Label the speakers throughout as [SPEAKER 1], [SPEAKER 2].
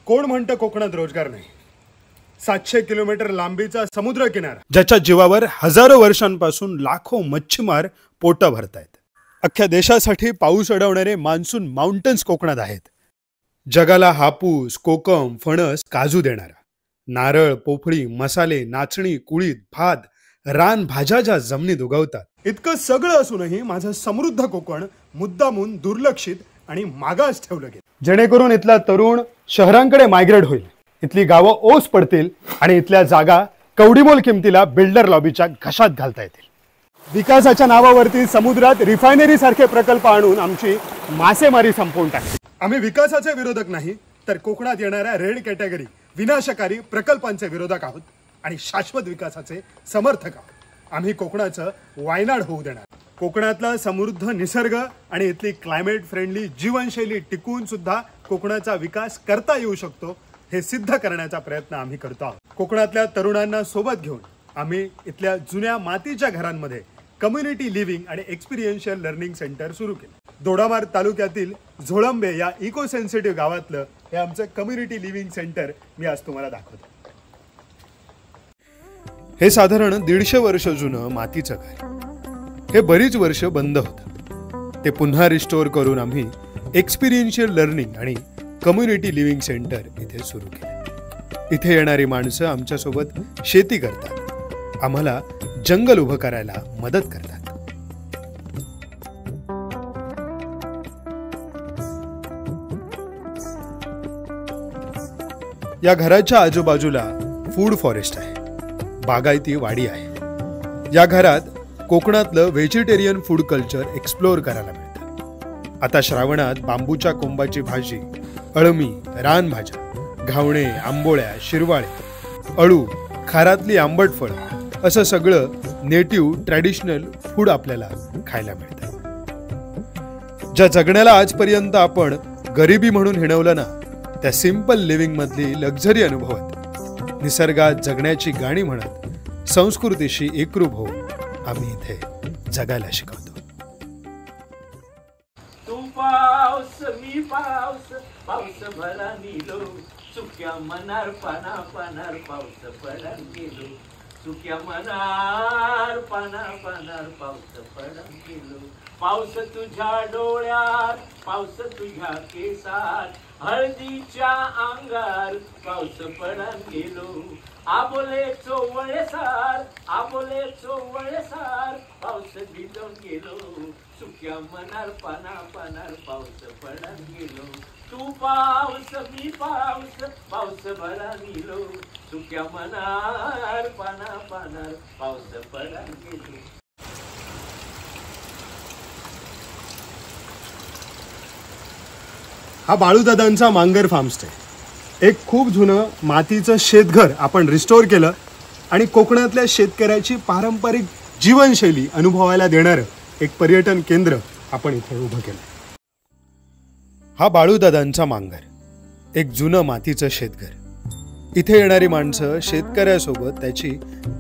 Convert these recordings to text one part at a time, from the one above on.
[SPEAKER 1] कोण म्हणतं कोकणात रोजगार नाही? 700 किलोमीटर लांबीचा समुद्र किनारा, ज्याच्या जीवावर हजारो वर्षांपासून लाखो मच्छीमार पोट भरतायत. अख्ख्या देशासाठी पाऊस अडवणारे मान्सून माउंटन्स कोकणात आहेत. जगाला हापूस, कोकम, फणस, काजू देणारा, नारळ, पोफळी, मसाले, नाचणी, कुळीत, भात, रान भाज्या ज्या जमिनीत उगवतात. इतकं सगळं असूनही माझं समृद्ध कोकण मुद्दामून दुर्लक्षित आणि मागास ठेवलं गेलं, जेणेकरून इथला तरुण शहरांकडे मायग्रेट होईल, इथली गावं ओस पडतील आणि इथल्या जागा कवडीमोल किमतीला बिल्डर लॉबीच्या घशात घालता येतील. विकासाच्या नावावरती समुद्रात रिफायनरी सारखे प्रकल्प आणून आमची मासेमारी संपवून टाकली. आम्ही विकासाचे विरोधक नाही, तर कोकणात येणाऱ्या रेड कॅटेगरी विनाशकारी प्रकल्पांचे विरोधक आहोत आणि शाश्वत विकासाचे समर्थक आहोत. आम्ही कोकणाचं वायनाड होऊ देणार. कोकणातला समृद्ध निसर्ग आणि इथली क्लायमेट फ्रेंडली जीवनशैली टिकवून सुद्धा कोकणाचा विकास करता येऊ शकतो, हे सिद्ध करण्याचा प्रयत्न आम्ही करतो आहोत. कोकणातल्या तरुणांना सोबत घेऊन आम्ही इथल्या जुन्या मातीच्या घरांमध्ये कम्युनिटी लिव्हिंग आणि एक्सपिरियन्शियल लर्निंग सेंटर सुरू केलं. दोडामार्ग तालुक्यातील झोळंबे या इको सेन्सिटिव्ह गावातलं हे आमचं कम्युनिटी लिव्हिंग सेंटर मी आज तुम्हाला दाखवतो. हे साधारण 150 वर्ष जुनं मातीचं घर. हे बरीच वर्ष बंद होतं. ते पुन्हा रिस्टोअर करून आम्ही एक्सपिरियन्शियल लर्निंग आणि कम्युनिटी लिव्हिंग सेंटर इथे सुरू केलं. इथे येणारी माणसं आमच्यासोबत शेती करतात, आम्हाला जंगल उभं करायला मदत करतात. या घराच्या आजूबाजूला फूड फॉरेस्ट आहे, बागायती वाडी आहे. या घरात कोकणातलं व्हेजिटेरियन फूड कल्चर एक्सप्लोअर करायला मिळतं. आता श्रावणात बांबूच्या कोंबाची भाजी, अळमी, रानभाज्या, घावणे, आंबोळ्या, शिरवाळे, अळू, खारातली आंबट फळं असं सगळं नेटिव्ह ट्रॅडिशनल फूड आपल्याला खायला मिळतं. ज्या जगण्याला आजपर्यंत आपण गरिबी म्हणून हिणवलं ना, त्या सिंपल लिव्हिंग मधली लक्झरी अनुभवत, निसर्गात जगण्याची गाणी म्हणत, संस्कृतीशी एकरूप होऊन आम्ही इथे जगायला शिकवतो.
[SPEAKER 2] तू पाऊस मी पाऊस, पाऊस भला निलो, चुक्या मनार पाना पानार पाऊस पडन गेलो, चुक्या मनार पाना पानार पाऊस पडन गेलो. पाऊस तुझ्या डोळ्यात, पाऊस तुझ्या केसात, हळदीच्या अंगार पाऊस पडन गेलो. आबोले चोवळे सार, आबोले चोवळे सार, पाऊस भिजून गेलो, सुक्या मनार पाना पानार पाऊस पडन गेलो. तू पाऊस मी पाऊस, पाऊस भला निलो, सुक्या मनार पाना पानार पाऊस पडन गेलो.
[SPEAKER 1] हा बाळूदादांचा मांगर फार्मस्टे, एक खूप जुनं मातीचं शेतघर आपण रिस्टोअर केलं आणि कोकणातल्या शेतकऱ्याची पारंपरिक जीवनशैली अनुभवायला देणारं एक पर्यटन केंद्र आपण इथे उभं केलं. हा बाळूदादांचा मांगर, एक जुनं मातीचं शेतघर. इथे येणारी माणसं शेतकऱ्यासोबत त्याची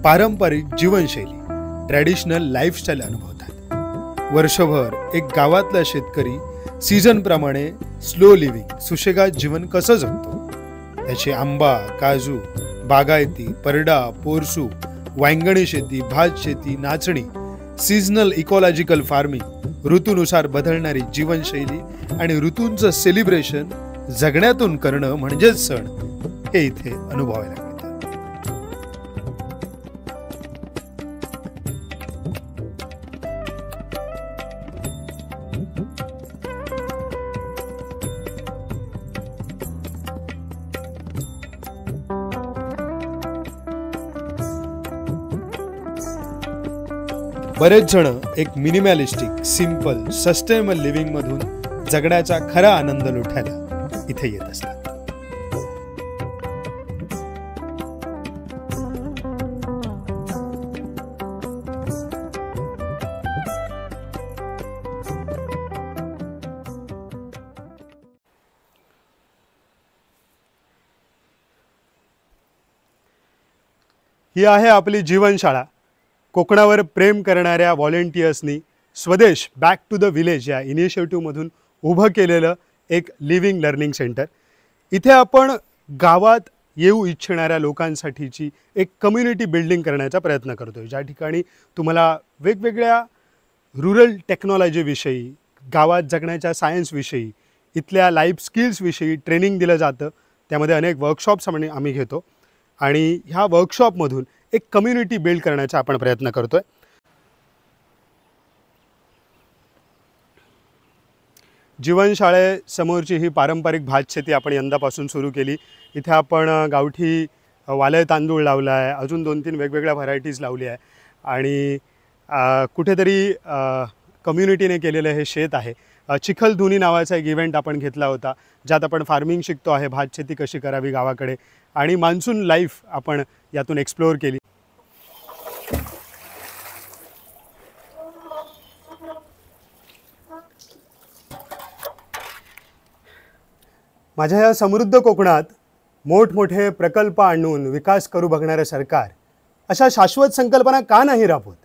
[SPEAKER 1] पारंपरिक जीवनशैली, ट्रॅडिशनल लाईफस्टाईल अनुभवतात. वर्षभर एक गावातला शेतकरी सीझन प्रमाणे स्लो लिव्हिंग, सुशेगात जीवन कसं जगतो, त्याची आंबा, काजू, बागायती, परडा, पोरसू, वांगणी शेती, भात शेती, नाचणी, सीझनल इकॉलॉजिकल फार्मिंग, ऋतूनुसार बदलणारी जीवनशैली आणि ऋतूंचं सेलिब्रेशन जगण्यातून करणं म्हणजेच सण, हे इथे अनुभवायला मिळतं. बरेच जण एक मिनिमॅलिस्टिक, सिंपल, सस्टेनेबल लिव्हिंग मधून जगण्याचा खरा आनंद लुटायला इथे येत असतात. ही आहे आपली जीवनशाळा. कोकणावर प्रेम करणाऱ्या व्हॉलेंटियर्सनी स्वदेश बॅक टू द विलेज या इनिशिएटिव्हमधून उभं केलेलं एक लिव्हिंग लर्निंग सेंटर. इथे आपण गावात येऊ इच्छिणाऱ्या लोकांसाठीची एक कम्युनिटी बिल्डिंग करण्याचा प्रयत्न करतोय, ज्या ठिकाणी तुम्हाला वेगवेगळ्या रुरल टेक्नॉलॉजीविषयी, गावात जगण्याच्या सायन्सविषयी, इथल्या लाईफ स्किल्सविषयी ट्रेनिंग दिलं जातं. त्यामध्ये अनेक वर्कशॉप्स आम्ही घेतो आणि ह्या वर्कशॉपमधून एक कम्युनिटी बिल्ड करण्याचा आपण प्रयत्न करतोय. जीवनशाळेसमोरची ही पारंपरिक भातशेती आपण यंदापासून सुरू केली. इथे आपण गावठी वालय तांदूळ लावला आहे, अजून 2-3 वेगवेगळ्या व्हरायटीज लावली आहे आणि कुठेतरी कम्युनिटीने केलेलं हे शेत आहे. चिखलधुनी नावाचा एक इव्हेंट आपण घेतला होता, ज्यात आपण फार्मिंग शिकतो आहे, भातशेती कशी करावी गावाकडे, आणि मान्सून लाईफ आपण यातून एक्सप्लोअर केली. माझ्या या समृद्ध कोकणात मोठमोठे प्रकल्प आणून विकास करू बघणारे सरकार अशा शाश्वत संकल्पना का नाही राबवत,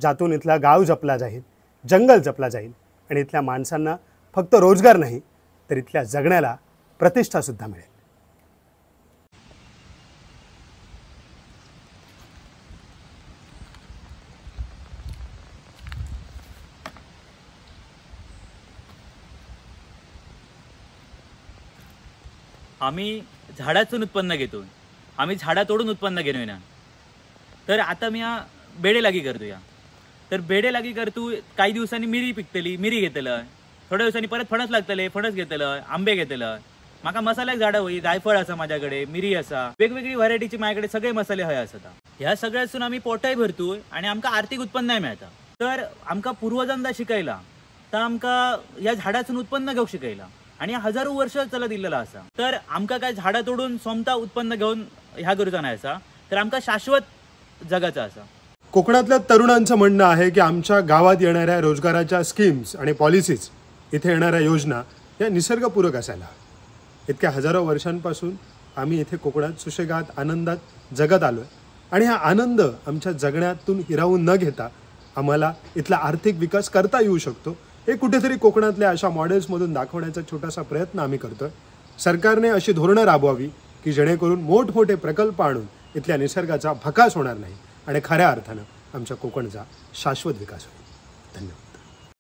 [SPEAKER 1] ज्यातून इथला गाव जपला जाईल, जंगल जपला जाईल आणि इथल्या माणसांना फक्त रोजगार नाही तर इथल्या जगण्याला प्रतिष्ठासुद्धा मिळेल.
[SPEAKER 3] आम्ही झाडातून उत्पन्न घेतो, आम्ही झाडा तोडून उत्पन्न घेणोय ना. तर आता मी बेडे लागी करतो या, तर बेडे लागी करतो. काही दिवसांनी मिरी पिकतली, मिरी घेतलं, थोड्या दिवसांनी परत फणस लागतले, फणस घेतलं, आंबे घेतलं. म्हाका मसाल्याक झाडं होई, जायफळ असा माझ्याकडे, मिरी असा, वेगवेगळी व्हरायटीची माझ्याकडे सगळे मसाले हय असतात. ह्या सगळ्यातून आम्ही पोटाय भरतोय आणि आमका आर्थिक उत्पन्नय मिळता. तर आमका पूर्वजांना शिकायला तर आमका या झाडातून उत्पन्न घेऊ शिकायला आणि हजारो वर्ष चलत दिलेला असा. तर आमका काय झाडा तोडून सोमता उत्पन्न घेऊन ह्या करूचा नाही असा, तर आमका शाश्वत जगाचा असा.
[SPEAKER 1] कोकणातल्या तरुणांचं म्हणणं आहे की आमच्या गावात येणाऱ्या रोजगाराच्या स्कीम्स आणि पॉलिसीज, इथे येणाऱ्या योजना या निसर्गपूरक असायला. इतक्या हजारो वर्षांपासून आम्ही इथे कोकणात सुशेगात आनंदात जगत आलोय आणि हा आनंद आमच्या जगण्यातून हिरावून न घेता आम्हाला इथला आर्थिक विकास करता येऊ शकतो, हे कुठेतरी कोकणातल्या अशा मॉडेल्समधून दाखवण्याचा छोटासा प्रयत्न आम्ही करतोय. सरकारने अशी धोरणं राबवावी की जेणेकरून मोठमोठे प्रकल्प आणून इथल्या निसर्गाचा भकास होणार नाही आणि खऱ्या अर्थानं आमच्या कोकणचा शाश्वत विकास होईल. धन्यवाद.